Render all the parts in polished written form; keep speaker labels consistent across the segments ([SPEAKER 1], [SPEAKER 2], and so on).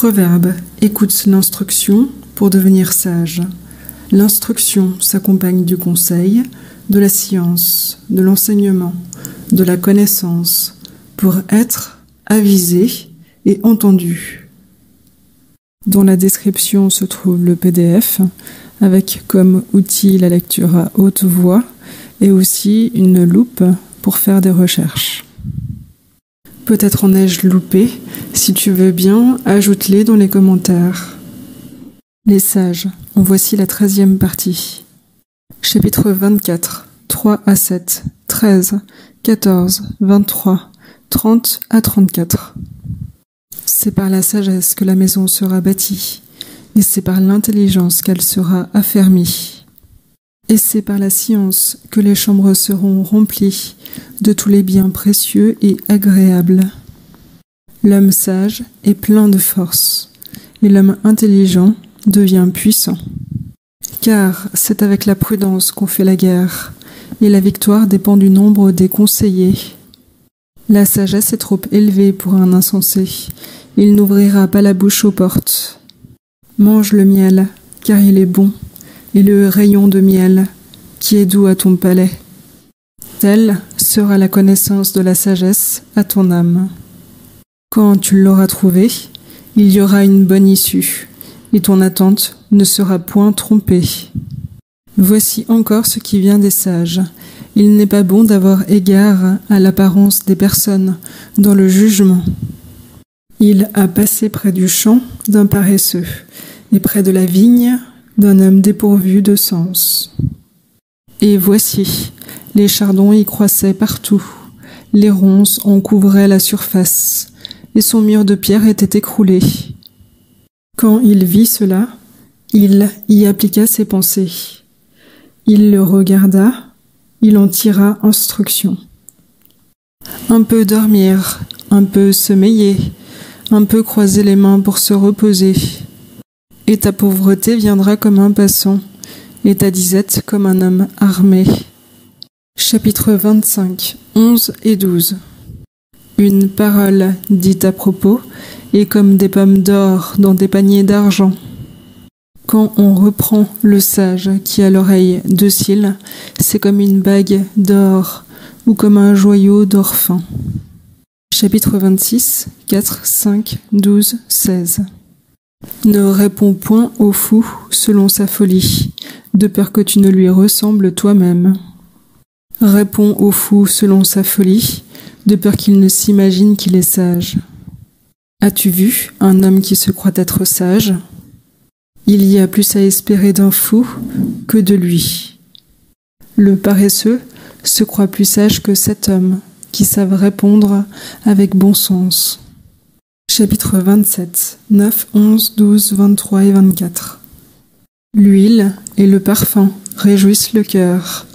[SPEAKER 1] Proverbe. Écoute l'instruction pour devenir sage. L'instruction s'accompagne du conseil, de la science, de l'enseignement, de la connaissance, pour être avisé et entendu. Dans la description se trouve le PDF, avec comme outil la lecture à haute voix et aussi une loupe pour faire des recherches. Peut-être en ai-je loupé. Si tu veux bien, ajoute-les dans les commentaires. Les sages, en voici la 13e partie. Chapitre 24, 3 à 7, 13, 14, 23, 30 à 34. C'est par la sagesse que la maison sera bâtie, et c'est par l'intelligence qu'elle sera affermie. Et c'est par la science que les chambres seront remplies de tous les biens précieux et agréables. L'homme sage est plein de force, et l'homme intelligent devient puissant. Car c'est avec la prudence qu'on fait la guerre, et la victoire dépend du nombre des conseillers. La sagesse est trop élevée pour un insensé, il n'ouvrira pas la bouche aux portes. Mange le miel, car il est bon, et le rayon de miel, qui est doux à ton palais. Telle sera la connaissance de la sagesse à ton âme. Quand tu l'auras trouvée, il y aura une bonne issue, et ton attente ne sera point trompée. Voici encore ce qui vient des sages. Il n'est pas bon d'avoir égard à l'apparence des personnes dans le jugement. Il a passé près du champ d'un paresseux, et près de la vigne d'un homme dépourvu de sens. Et voici, les chardons y croissaient partout, les ronces en couvraient la surface, et son mur de pierre était écroulé. Quand il vit cela, il y appliqua ses pensées. Il le regarda, il en tira instruction. Un peu dormir, un peu sommeiller, un peu croiser les mains pour se reposer. Et ta pauvreté viendra comme un passant, et ta disette comme un homme armé. Chapitre 25, 11 et 12. Une parole dite à propos est comme des pommes d'or dans des paniers d'argent. Quand on reprend le sage qui a l'oreille docile, c'est comme une bague d'or ou comme un joyau d'or fin. Chapitre 26, 4, 5, 12, 16. Ne réponds point au fou selon sa folie, de peur que tu ne lui ressembles toi-même. Réponds au fou selon sa folie, de peur qu'il ne s'imagine qu'il est sage. As-tu vu un homme qui se croit être sage? Il y a plus à espérer d'un fou que de lui. Le paresseux se croit plus sage que cet homme, qui savent répondre avec bon sens. Chapitre 27, 9, 11, 12, 23 et 24. L'huile et le parfum réjouissent le cœur.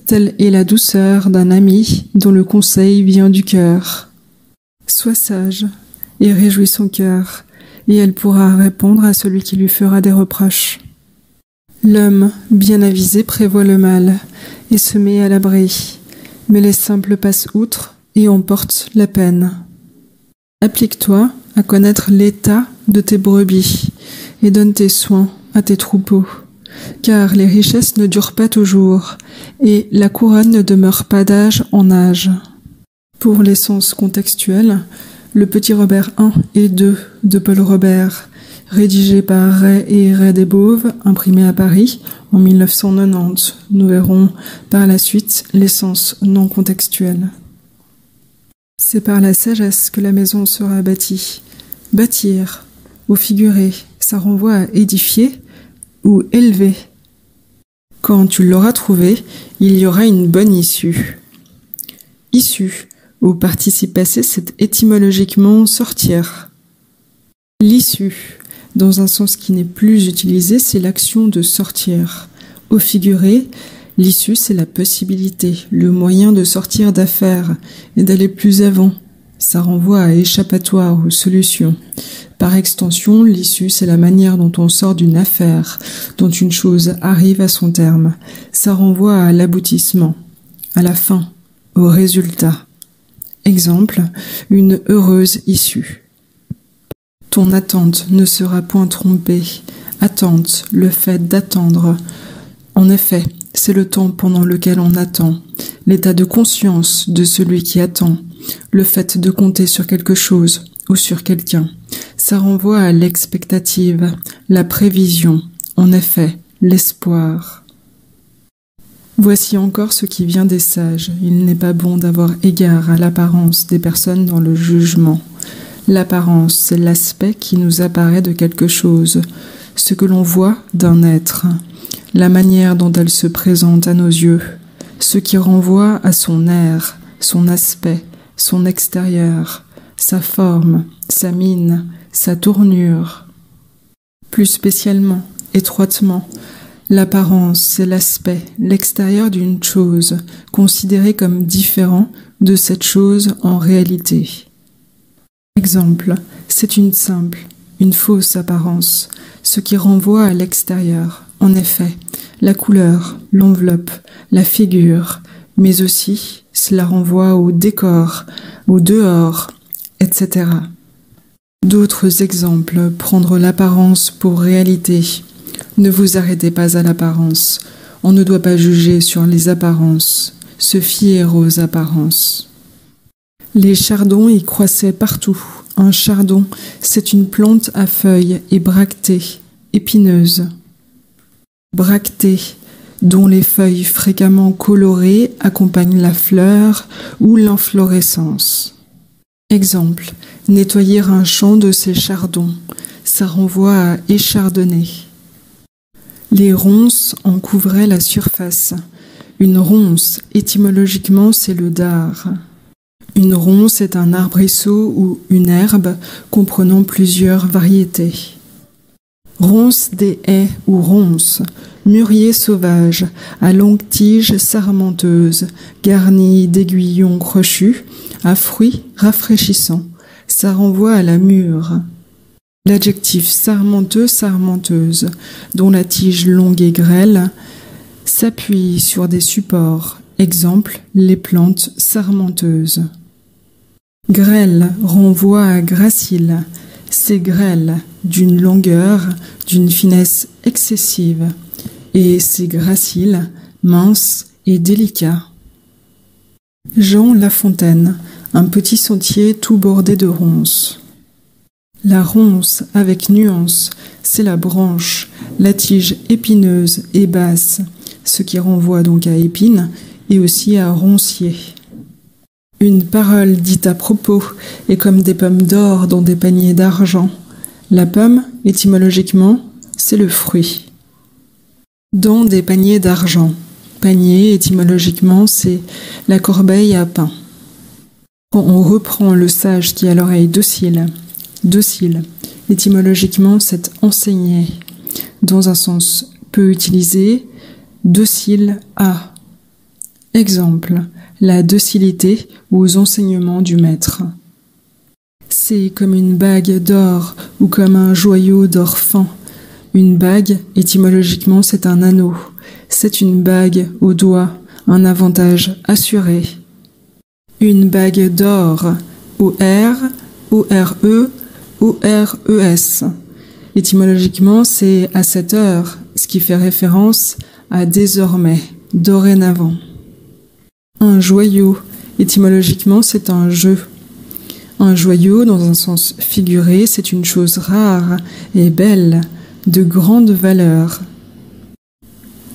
[SPEAKER 1] Telle est la douceur d'un ami dont le conseil vient du cœur. Sois sage et réjouis son cœur, et elle pourra répondre à celui qui lui fera des reproches. L'homme bien avisé prévoit le mal et se met à l'abri, mais les simples passent outre et emportent la peine. Applique-toi à connaître l'état de tes brebis et donne tes soins à tes troupeaux, car les richesses ne durent pas toujours et la couronne ne demeure pas d'âge en âge. Pour les sens contextuels, le petit Robert 1 et 2 de Paul Robert, rédigé par Ray et Ray Desbauves, imprimé à Paris en 1990. Nous verrons par la suite les sens non contextuels. C'est par la sagesse que la maison sera bâtie. Bâtir, au figuré, ça renvoie à édifier ou élever. Quand tu l'auras trouvé, il y aura une bonne issue. Issue, au participe passé, c'est étymologiquement sortir. L'issue, dans un sens qui n'est plus utilisé, c'est l'action de sortir. Au figuré, l'issue, c'est la possibilité, le moyen de sortir d'affaires et d'aller plus avant. Ça renvoie à échappatoire ou solution. Par extension, l'issue, c'est la manière dont on sort d'une affaire, dont une chose arrive à son terme. Ça renvoie à l'aboutissement, à la fin, au résultat. Exemple, une heureuse issue. Ton attente ne sera point trompée. Attente, le fait d'attendre. En effet, c'est le temps pendant lequel on attend, l'état de conscience de celui qui attend, le fait de compter sur quelque chose ou sur quelqu'un. Ça renvoie à l'expectative, la prévision, en effet, l'espoir. Voici encore ce qui vient des sages. Il n'est pas bon d'avoir égard à l'apparence des personnes dans le jugement. L'apparence, c'est l'aspect qui nous apparaît de quelque chose, ce que l'on voit d'un être, la manière dont elle se présente à nos yeux, ce qui renvoie à son air, son aspect, son extérieur, sa forme, sa mine, sa tournure. Plus spécialement, étroitement, l'apparence, c'est l'aspect, l'extérieur d'une chose, considéré comme différent de cette chose en réalité. Exemple, c'est une simple, une fausse apparence, ce qui renvoie à l'extérieur. En effet, la couleur, l'enveloppe, la figure, mais aussi cela renvoie au décor, au dehors, etc. D'autres exemples, prendre l'apparence pour réalité. Ne vous arrêtez pas à l'apparence. On ne doit pas juger sur les apparences, se fier aux apparences. Les chardons y croissaient partout. Un chardon, c'est une plante à feuilles et bractées, épineuse. Bractée, dont les feuilles fréquemment colorées accompagnent la fleur ou l'inflorescence. Exemple, nettoyer un champ de ces chardons, ça renvoie à échardonner. Les ronces en couvraient la surface. Une ronce, étymologiquement, c'est le dard. Une ronce est un arbrisseau ou une herbe comprenant plusieurs variétés. Ronce des haies ou ronce, mûrier sauvage, à longue tige sarmenteuse, garnie d'aiguillons crochus, à fruits rafraîchissants. Ça renvoie à la mûre. L'adjectif sarmenteux, sarmenteuse, dont la tige longue et grêle, s'appuie sur des supports. Exemple, les plantes sarmenteuses. Grêle renvoie à gracile. C'est grêle, d'une longueur, d'une finesse excessive. Et c'est gracile, mince et délicat. Jean Lafontaine, un petit sentier tout bordé de ronces. La ronce, avec nuance, c'est la branche, la tige épineuse et basse, ce qui renvoie donc à épine et aussi à roncier. Une parole dite à propos est comme des pommes d'or dans des paniers d'argent. La pomme, étymologiquement, c'est le fruit. Dans des paniers d'argent. Panier, étymologiquement, c'est la corbeille à pain. Quand on reprend le sage qui a l'oreille docile, étymologiquement, c'est enseigner. Dans un sens peu utilisé, docile à. Exemple, la docilité aux enseignements du maître. C'est comme une bague d'or ou comme un joyau d'or fin. Une bague, étymologiquement, c'est un anneau. C'est une bague au doigt, un avantage assuré. Une bague d'or, O-R, O-R-E, O-R-E-S. Étymologiquement, c'est à cette heure, ce qui fait référence à désormais, dorénavant. Un joyau, étymologiquement, c'est un jeu. Un joyau, dans un sens figuré, c'est une chose rare et belle, de grande valeur.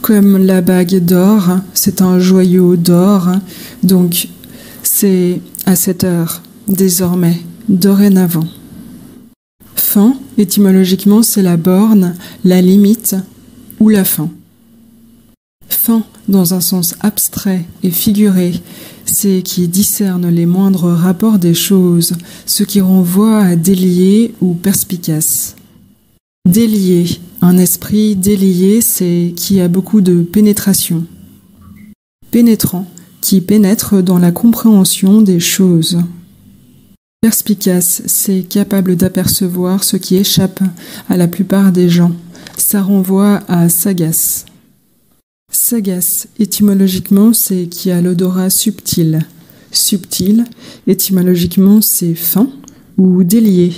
[SPEAKER 1] Comme la bague d'or, c'est un joyau d'or, donc c'est à cette heure, désormais, dorénavant. Fin, étymologiquement, c'est la borne, la limite ou la fin. Fin, dans un sens abstrait et figuré, c'est qui discerne les moindres rapports des choses, ce qui renvoie à délié ou perspicace. Délié, un esprit délié, c'est qui a beaucoup de pénétration. Pénétrant, qui pénètre dans la compréhension des choses. Perspicace, c'est capable d'apercevoir ce qui échappe à la plupart des gens. Ça renvoie à sagace. Sagace, étymologiquement, c'est qui a l'odorat subtil. Subtil, étymologiquement, c'est fin ou délié.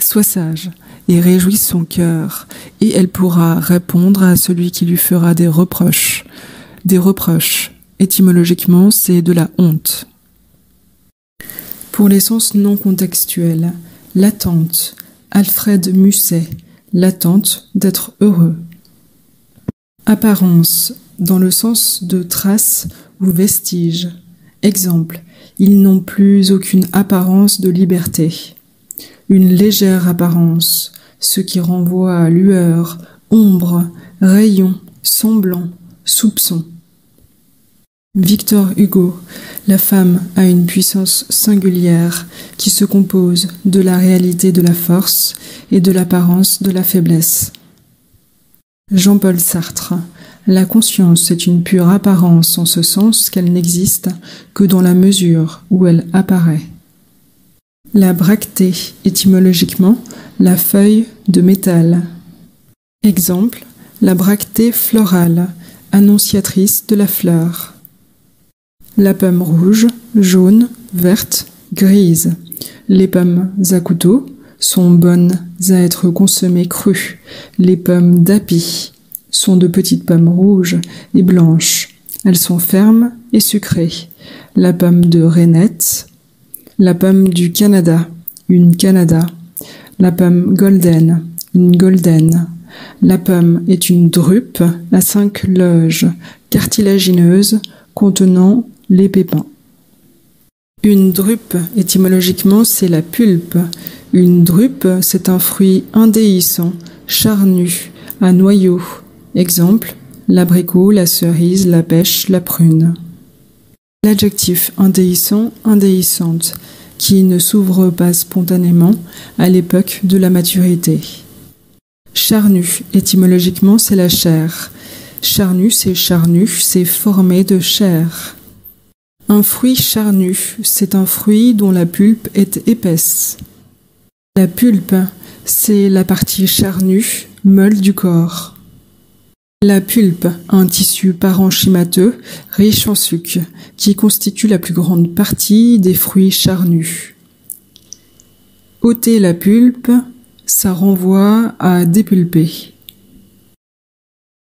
[SPEAKER 1] Sois sage et réjouisse son cœur, et elle pourra répondre à celui qui lui fera des reproches. Des reproches, étymologiquement, c'est de la honte. Pour les sens non contextuels, l'attente, Alfred Musset, l'attente d'être heureux. Apparence, dans le sens de trace ou vestige. Exemple, ils n'ont plus aucune apparence de liberté. Une légère apparence, ce qui renvoie à lueur, ombre, rayon, semblant, soupçon. Victor Hugo, la femme a une puissance singulière qui se compose de la réalité de la force et de l'apparence de la faiblesse. Jean-Paul Sartre, la conscience est une pure apparence en ce sens qu'elle n'existe que dans la mesure où elle apparaît. La bractée, étymologiquement, la feuille de métal. Exemple, la bractée florale, annonciatrice de la fleur. La pomme rouge, jaune, verte, grise. Les pommes à couteau sont bonnes à être consommées crues. Les pommes d'api sont de petites pommes rouges et blanches. Elles sont fermes et sucrées. La pomme de Reinette. La pomme du Canada, une Canada. La pomme golden, une golden. La pomme est une drupe à 5 loges, cartilagineuse, contenant les pépins. Une drupe, étymologiquement, c'est la pulpe. Une drupe, c'est un fruit indéhiscent, charnu, à noyau. Exemple, l'abricot, la cerise, la pêche, la prune. L'adjectif indéhiscent, indéhissante, qui ne s'ouvre pas spontanément à l'époque de la maturité. Charnu, étymologiquement, c'est la chair. Charnu, c'est formé de chair. Un fruit charnu, c'est un fruit dont la pulpe est épaisse. La pulpe, c'est la partie charnue, molle du corps. La pulpe, un tissu parenchymateux, riche en sucre, qui constitue la plus grande partie des fruits charnus. Ôter la pulpe, ça renvoie à dépulper.